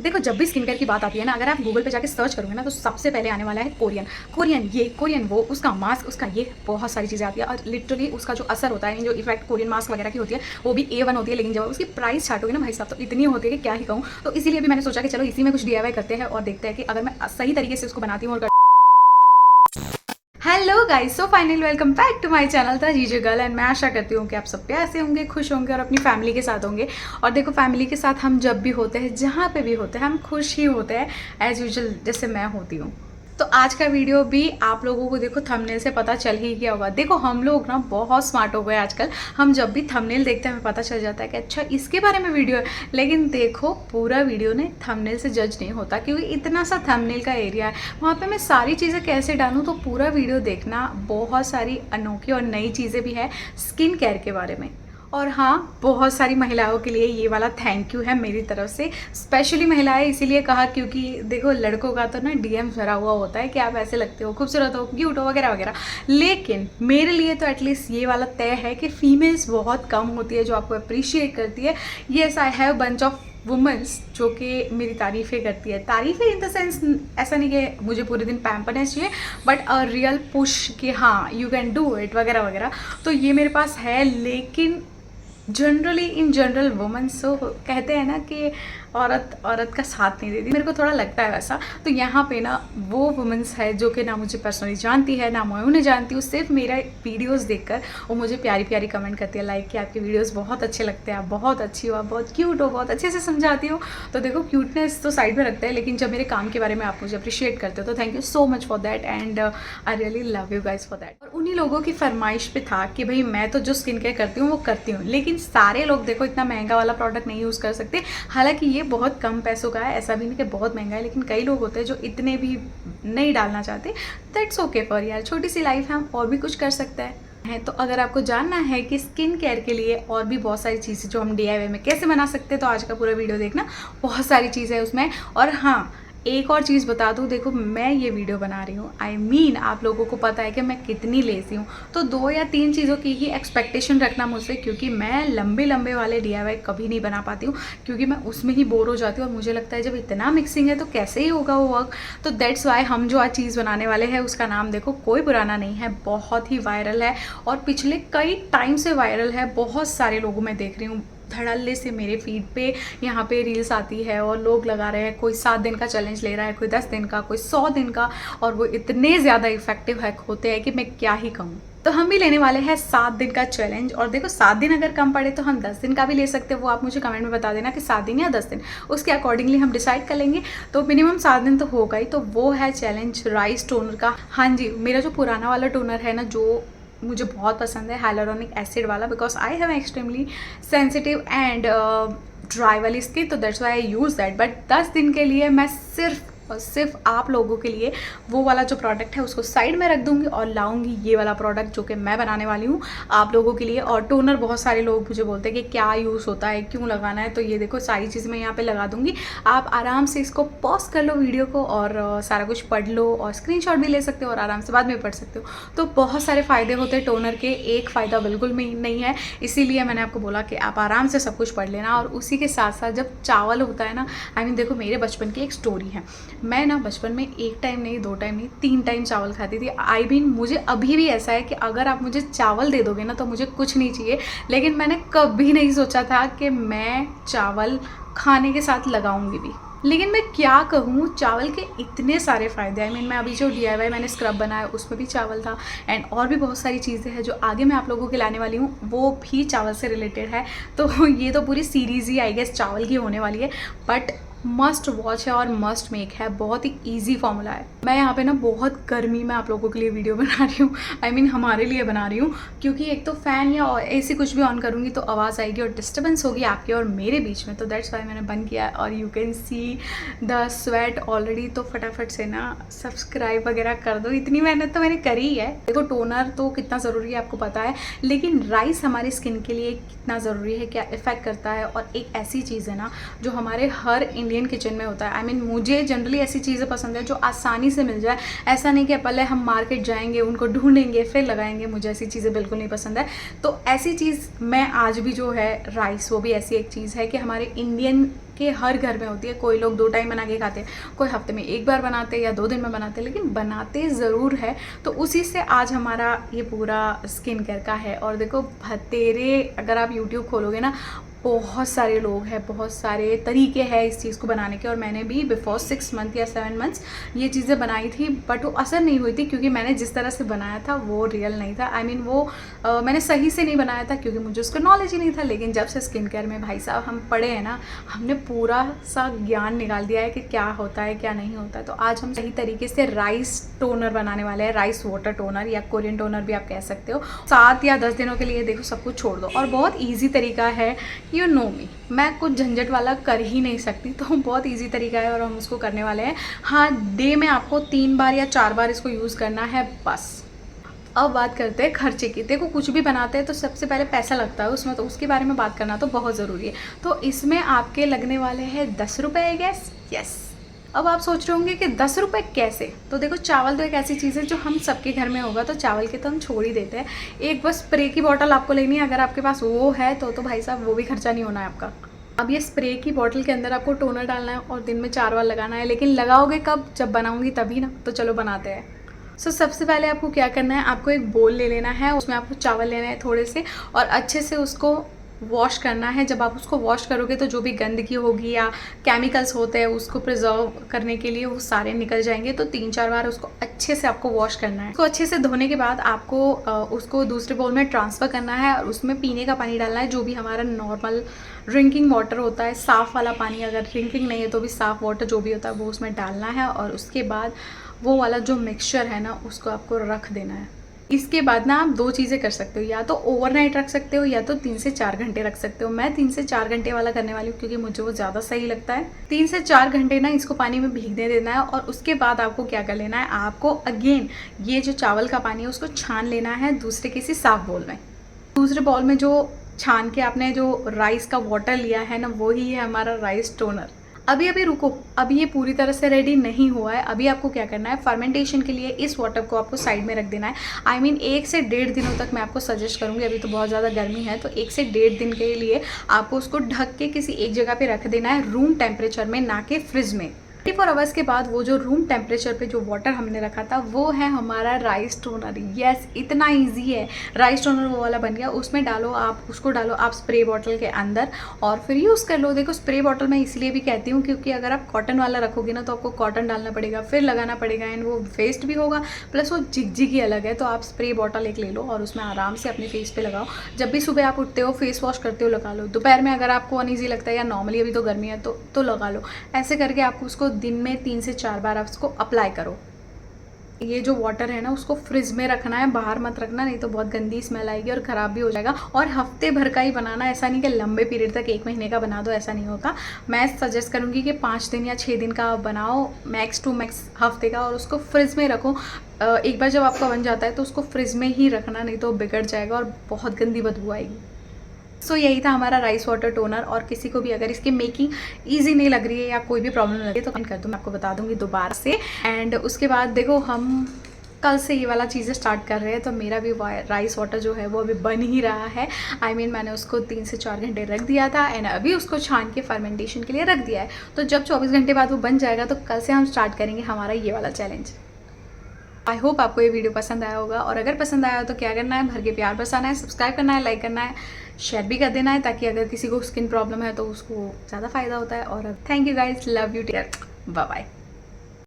देखो जब भी स्किन केयर की बात आती है ना, अगर आप गूगल पे जाके सर्च करोगे ना तो सबसे पहले आने वाला है कोरियन। कोरियन ये, कोरियन वो, उसका मास्क, उसका ये, बहुत सारी चीज़ें आती है और लिटरली उसका जो असर होता है, जो इफेक्ट कोरियन मास्क वगैरह की होती है वो भी A1 होती है। लेकिन जब उसकी प्राइस छाटोगे ना भाई साहब तो इतनी होती है कि क्या ही कहूँ। तो इसीलिए भी मैंने सोचा कि चलो इसी में कुछ DIY करते हैं और देखते हैं कि अगर मैं सही तरीके से उसको बनाती हूँ और hello guys, so finally welcome back to my channel था जीजे गर्ल। एंड मैं आशा करती हूँ कि आप सब प्यार से होंगे, खुश होंगे और अपनी फैमिली के साथ होंगे। और देखो फैमिली के साथ हम जब भी होते हैं, जहाँ पे भी होते हैं, हम खुश ही होते हैं एज यूजुअल, जैसे मैं होती हूँ। तो आज का वीडियो भी आप लोगों को देखो थंबनेल से पता चल ही गया होगा। देखो हम लोग ना बहुत स्मार्ट हो गए आजकल। हम जब भी थंबनेल देखते हैं हमें पता चल जाता है कि अच्छा इसके बारे में वीडियो है। लेकिन देखो पूरा वीडियो ने थंबनेल से जज नहीं होता, क्योंकि इतना सा थंबनेल का एरिया है, वहाँ पे मैं सारी चीज़ें कैसे डालूँ। तो पूरा वीडियो देखना, बहुत सारी अनोखी और नई चीज़ें भी है स्किन केयर के बारे में। और हाँ, बहुत सारी महिलाओं के लिए ये वाला थैंक यू है मेरी तरफ से। स्पेशली महिलाएं इसीलिए कहा क्योंकि देखो लड़कों का तो ना DM भरा हुआ होता है कि आप ऐसे लगते हो, खूबसूरत हो, क्यूट हो, वगैरह वगैरह। लेकिन मेरे लिए तो एटलीस्ट ये वाला तय है कि फीमेल्स बहुत कम होती है जो आपको अप्रिशिएट करती है। Yes, I have bunch of women's जो कि मेरी तारीफ़ें करती है। तारीफ़ें इन द सेंस, ऐसा नहीं कि मुझे पूरे दिन पैम्परनेस चाहिए, बट अ रियल पुश कि हाँ यू कैन डू इट वगैरह वगैरह। तो ये मेरे पास है। लेकिन generally in general women so कहते हैं ना कि औरत औरत का साथ नहीं देती। मेरे को थोड़ा लगता है वैसा। तो यहाँ पे ना वो वुमेंस है जो कि ना मुझे पर्सनली जानती है, ना मैं उन्हें जानती हूँ। सिर्फ मेरा वीडियोस देखकर वो मुझे प्यारी प्यारी कमेंट करती है, लाइक कि आपके वीडियोस बहुत अच्छे लगते हैं, आप बहुत अच्छी हो, आप बहुत क्यूट हो, बहुत अच्छे से समझाती हो। तो देखो क्यूटनेस तो साइड में रखते हैं, लेकिन जब मेरे काम के बारे में आप मुझे अप्रिशिएट करते हो तो thank you so much for that. And I really love you guys for that. और उन्हीं लोगों की फरमाइश पे था कि भाई मैं तो जो स्किन केयर करती हूँ वो करती हूँ, लेकिन सारे लोग देखो इतना महंगा वाला प्रोडक्ट नहीं यूज़ कर सकते। हालांकि ये बहुत कम पैसों का है, ऐसा भी नहीं कि बहुत महंगा है, लेकिन कई लोग होते हैं जो इतने भी नहीं डालना चाहते। दैट्स ओके फॉर यार, छोटी सी लाइफ है, हम और भी कुछ कर सकते हैं। तो अगर आपको जानना है कि स्किन केयर के लिए और भी बहुत सारी चीज़ें जो हम DIY में कैसे बना सकते हैं, तो आज का पूरा वीडियो देखना, बहुत सारी चीज़ें है उसमें। और हाँ, एक और चीज़ बता दूँ, देखो मैं ये वीडियो बना रही हूँ, आई मीन आप लोगों को पता है कि मैं कितनी लेज़ी हूँ। तो 2 या 3 चीज़ों की ही एक्सपेक्टेशन रखना मुझसे, क्योंकि मैं लंबे लंबे वाले DIY कभी नहीं बना पाती हूँ, क्योंकि मैं उसमें ही बोर हो जाती हूँ और मुझे लगता है जब इतना मिक्सिंग है तो कैसे ही होगा वो वर्क। तो दैट्स वाई हम जो आज चीज़ बनाने वाले हैं उसका नाम देखो कोई पुराना नहीं है, बहुत ही वायरल है और पिछले कई टाइम से वायरल है। बहुत सारे लोगों में देख रही हूँ, धड़ल्ले से मेरे फीड पे यहाँ पे रील्स आती है और लोग लगा रहे हैं, कोई 7 दिन का चैलेंज ले रहा है, कोई 10 दिन का, कोई 100 दिन का, और वो इतने ज़्यादा इफेक्टिव हैक होते हैं कि मैं क्या ही कहूँ। तो हम भी लेने वाले हैं 7 दिन का चैलेंज। और देखो 7 दिन अगर कम पड़े तो हम 10 दिन का भी ले सकते हैं, वो आप मुझे कमेंट में बता देना कि 7 दिन या 10 दिन, उसके अकॉर्डिंगली हम डिसाइड कर लेंगे। तो मिनिमम 7 दिन तो होगा ही। तो वो है चैलेंज राइस टोनर का। हाँ जी, मेरा जो पुराना वाला टोनर है ना, जो मुझे बहुत पसंद है, हाइलुरोनिक एसिड वाला, because I have extremely sensitive and dry वाली स्किन, तो that's why I use that. But 10 दिन के लिए मैं सिर्फ और सिर्फ आप लोगों के लिए वो वाला जो प्रोडक्ट है उसको साइड में रख दूंगी और लाऊंगी ये वाला प्रोडक्ट जो कि मैं बनाने वाली हूँ आप लोगों के लिए। और टोनर बहुत सारे लोग मुझे बोलते हैं कि क्या यूज़ होता है, क्यों लगाना है, तो ये देखो सारी चीज़ मैं यहाँ पे लगा दूंगी। आप आराम से इसको पॉज कर लो वीडियो को और सारा कुछ पढ़ लो और स्क्रीनशॉट भी ले सकते हो और आराम से बाद में पढ़ सकते हो। तो बहुत सारे फ़ायदे होते हैं टोनर के, एक फ़ायदा बिल्कुल भी नहीं है। इसीलिए मैंने आपको बोला कि आप आराम से सब कुछ पढ़ लेना। और उसी के साथ साथ जब चावल होता है ना, आई मीन देखो मेरे बचपन की एक स्टोरी है। मैं ना बचपन में 1 टाइम नहीं, 2 टाइम नहीं, 3 टाइम चावल खाती थी। आई मीन मुझे अभी भी ऐसा है कि अगर आप मुझे चावल दे दोगे ना तो मुझे कुछ नहीं चाहिए। लेकिन मैंने कभी नहीं सोचा था कि मैं चावल खाने के साथ लगाऊंगी भी। लेकिन मैं क्या कहूँ, चावल के इतने सारे फ़ायदे। आई मीन मैं अभी जो DIY मैंने स्क्रब बनाया उसमें भी चावल था, एंड और भी बहुत सारी चीज़ें हैं जो आगे मैं आप लोगों के लाने वाली हूँ, वो भी चावल से रिलेटेड है। तो ये तो पूरी सीरीज़ ही आई गेस चावल की होने वाली है, बट मस्ट वॉच है और मस्ट मेक है। बहुत ही ईजी फॉर्मूला है। मैं यहाँ पे ना बहुत गर्मी में आप लोगों के लिए वीडियो बना रही हूँ, आई मीन हमारे लिए बना रही हूँ, क्योंकि एक तो फ़ैन या AC कुछ भी ऑन करूँगी तो आवाज़ आएगी और डिस्टर्बेंस होगी आपके और मेरे बीच में। तो दैट्स वाई मैंने बंद किया है और you can see the sweat already. तो फटाफट से ना सब्सक्राइब वगैरह कर दो, इतनी मेहनत तो मैंने करी ही है। देखो टोनर तो कितना ज़रूरी है आपको पता है, लेकिन राइस हमारी स्किन के लिए कितना ज़रूरी है, क्या इफ़ेक्ट करता है। और एक ऐसी चीज़ है ना जो हमारे हर इंडियन किचन में होता है। आई मीन मुझे जनरली ऐसी चीज़ें पसंद है जो आसानी से मिल जाए, ऐसा नहीं कि पहले हम मार्केट जाएंगे, उनको ढूंढेंगे, फिर लगाएंगे। मुझे ऐसी चीज़ें बिल्कुल नहीं पसंद है। तो ऐसी चीज़ मैं आज भी जो है राइस, वो भी ऐसी एक चीज़ है कि हमारे इंडियन के हर घर में होती है। कोई लोग 2 टाइम बना के खाते हैं, कोई हफ्ते में 1 बार बनाते हैं या 2 दिन में बनाते हैं, लेकिन बनाते ज़रूर है। तो उसी से आज हमारा ये पूरा स्किन केयर का है। और देखो भतेरे, अगर आप यूट्यूब खोलोगे ना, बहुत सारे लोग हैं, बहुत सारे तरीके हैं इस चीज़ को बनाने के। और मैंने भी बिफोर 6 मंथ या 7 मंथ्स ये चीज़ें बनाई थी, बट वो असर नहीं हुई थी क्योंकि मैंने जिस तरह से बनाया था वो रियल नहीं था। आई मीन वो मैंने सही से नहीं बनाया था क्योंकि मुझे उसका नॉलेज ही नहीं था। लेकिन जब से स्किन केयर में भाई साहब हम पढ़े हैं ना, हमने पूरा सा ज्ञान निकाल दिया है कि क्या होता है क्या नहीं होता है। तो आज हम सही तरीके से राइस टोनर बनाने वाले हैं, राइस वाटर टोनर या कोरियन टोनर भी आप कह सकते हो। 7 या 10 दिनों के लिए देखो सब कुछ छोड़ दो। और बहुत ईजी तरीका है, यू नो मी, मैं कुछ झंझट वाला कर ही नहीं सकती, तो बहुत इजी तरीका है और हम उसको करने वाले हैं। हाँ, डे में आपको 3 बार या 4 बार इसको यूज़ करना है बस। अब बात करते हैं खर्चे की। देखो कुछ भी बनाते हैं तो सबसे पहले पैसा लगता है उसमें, तो उसके बारे में बात करना तो बहुत ज़रूरी है। तो इसमें आपके लगने वाले हैं 10 रुपये आई गेस। यस। अब आप सोच रहे होंगे कि 10 रुपये कैसे? तो देखो चावल तो एक ऐसी चीज़ है जो हम सबके घर में होगा, तो चावल के तो हम छोड़ ही देते हैं। एक बस स्प्रे की बॉटल आपको लेनी है, अगर आपके पास वो है तो भाई साहब वो भी खर्चा नहीं होना है आपका। अब ये स्प्रे की बॉटल के अंदर आपको टोनर डालना है और दिन में 4 बार लगाना है। लेकिन लगाओगे कब? जब बनाऊंगी तभी ना। तो चलो बनाते हैं। सबसे पहले आपको क्या करना है, आपको एक बोल ले लेना है, उसमें आपको चावल लेना है थोड़े से और अच्छे से उसको वॉश करना है। जब आप उसको वॉश करोगे तो जो भी गंदगी होगी या केमिकल्स होते हैं उसको प्रिजर्व करने के लिए वो सारे निकल जाएंगे। तो 3-4 बार उसको अच्छे से आपको वॉश करना है। उसको अच्छे से धोने के बाद आपको उसको दूसरे बाउल में ट्रांसफ़र करना है और उसमें पीने का पानी डालना है, जो भी हमारा नॉर्मल ड्रिंकिंग वाटर होता है, साफ़ वाला पानी। अगर ड्रिंकिंग नहीं है तो भी साफ़ वाटर जो भी होता है वो उसमें डालना है। और उसके बाद वो वाला जो मिक्सचर है ना उसको आपको रख देना है। इसके बाद ना आप 2 चीज़ें कर सकते हो, या तो ओवरनाइट रख सकते हो या तो 3 से 4 घंटे रख सकते हो। मैं 3 से 4 घंटे वाला करने वाली हूँ क्योंकि मुझे वो ज़्यादा सही लगता है। 3 से 4 घंटे ना इसको पानी में भीगने देना है। और उसके बाद आपको क्या कर लेना है, आपको अगेन ये जो चावल का पानी है उसको छान लेना है दूसरे किसी साफ बाउल में। दूसरे बाउल में जो छान के आपने जो राइस का वाटर लिया है ना, वही है हमारा राइस टोनर। अभी रुको, अभी ये पूरी तरह से रेडी नहीं हुआ है। अभी आपको क्या करना है, फर्मेंटेशन के लिए इस वाटर को आपको साइड में रख देना है। आई मीन 1 से 1.5 दिनों तक मैं आपको सजेस्ट करूंगी। अभी तो बहुत ज़्यादा गर्मी है, तो 1 से 1.5 दिन के लिए आपको उसको ढक के किसी एक जगह पे रख देना है, रूम टेम्परेचर में, ना कि फ्रिज में। 24 आवर्स के बाद वो जो रूम टेम्परेचर पे जो वाटर हमने रखा था वो है हमारा राइस टोनर। यस, इतना इजी है। राइस टोनर वो वाला बन गया। उसमें डालो आप, उसको डालो आप स्प्रे बॉटल के अंदर और फिर यूज़ कर लो। देखो स्प्रे बॉटल मैं इसलिए भी कहती हूँ क्योंकि अगर आप कॉटन वाला रखोगे ना तो आपको कॉटन डालना पड़ेगा, फिर लगाना पड़ेगा, एंड वो वेस्ट भी होगा, प्लस वो झिकझिक ही अलग है। तो आप स्प्रे बॉटल एक ले लो और उसमें आराम से अपने फेस पे लगाओ। जब भी सुबह आप उठते हो, फेस वॉश करते हो, लगा लो। दोपहर में अगर आपको अनईजी लगता है या नॉर्मली अभी तो गर्मी है तो लगा लो। ऐसे करके आपको उसको दिन में 3 से 4 बार आप उसको अप्लाई करो। ये जो वाटर है ना उसको फ्रिज में रखना है, बाहर मत रखना, नहीं तो बहुत गंदी स्मेल आएगी और ख़राब भी हो जाएगा। और हफ्ते भर का ही बनाना, ऐसा नहीं कि लंबे पीरियड तक 1 महीने का बना दो, ऐसा नहीं होता। मैं सजेस्ट करूँगी कि 5 दिन या 6 दिन का बनाओ, मैक्स टू मैक्स हफ्ते का, और उसको फ्रिज में रखो। एक बार जब आपका बन जाता है तो उसको फ्रिज में ही रखना, नहीं तो बिगड़ जाएगा और बहुत गंदी बदबू आएगी। यही था हमारा राइस वाटर टोनर। और किसी को भी अगर इसकी मेकिंग ईजी नहीं लग रही है या कोई भी प्रॉब्लम लग रही है तो कमेंट कर दो, मैं आपको बता दूंगी दोबारा से। एंड उसके बाद देखो हम कल से ये वाला चीज़ें स्टार्ट कर रहे हैं, तो मेरा भी राइस वाटर जो है वो अभी बन ही रहा है। आई मीन मैंने उसको 3 से 4 घंटे रख दिया था एंड अभी उसको छान के फर्मेंटेशन के लिए रख दिया है। तो जब 24 घंटे बाद वो बन जाएगा तो कल से हम स्टार्ट करेंगे हमारा ये वाला चैलेंज। आई होप आपको ये वीडियो पसंद आया होगा, और अगर पसंद आया तो क्या करना है, भर के प्यार बरसाना है, सब्सक्राइब करना है, लाइक करना है, शेयर भी कर देना है, ताकि अगर किसी को स्किन प्रॉब्लम है तो उसको ज़्यादा फायदा होता है। और thank you guys, love you, take care, bye bye.